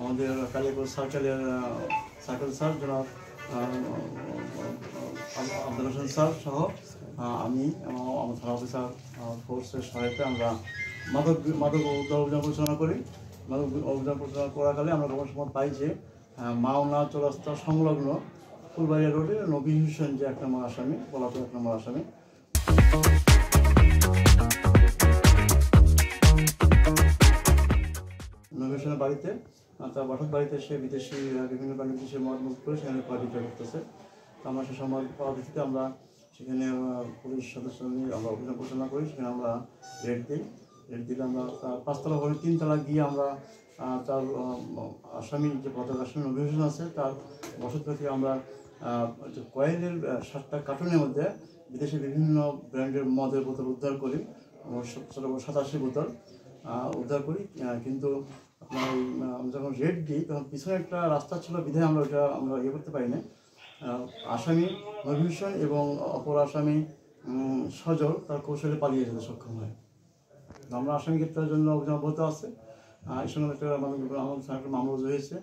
আমাদের Kaliakair circle sir জনাব Abdul Hossain sir সহ আমি এবং আমার থানা অফিসার ফোর্সের সহায়তায় আমরা মাদক অভিযান পরিচালনা করি। মাদক অভিযান পরিচালনা করাকালে আমরা খবর সময় পাই যে মাওনা চৌরাস্তা সংলগ্ন ফুলবাড়িয়া রোডে নবী হোসেন যে 1 নম্বর আসামি, পলাতক 1 নম্বর আসামি, নবী হোসেনের বাড়িতে, তার বসত বাড়িতে সে বিদেশি বিভিন্ন কারণে বিদেশি মদ মুখ করে সেখানে পার্টি করতেছে। তো আমরা সে সময় পাওয়ার ভিত্তিতে আমরা সেখানে পুলিশ সদস্য নিয়ে আমরা অভিযান পরিচালনা করি। সেখানে আমরা রেড দিলে আমরা 5 তলা ভবনের 3 তলা গিয়ে আমরা তার আসামি যে পলাতক আসামি নবী হোসেন আছে তার বসত থেকে আমরা কয়েলের 7টা কার্টুনের মধ্যে বিদেশি বিভিন্ন ব্র্যান্ডের মদের বোতল উদ্ধার করি, 87 বোতল উদ্ধার করি। কিন্তু আপনার আমরা যখন রেড দিই তখন পিছনে একটা রাস্তা ছিল বিধায় আমরা ইয়ে করতে পারি না। আসামি নবী হোসেন এবং অপর আসামি সজল তার কৌশলে পালিয়ে যেতে সক্ষম হয়। আমরা আসামি গ্রেপ্তারের জন্য অভিযান অব্যাহত আছে। এই সঙ্গে একটা মামলা হয়েছে।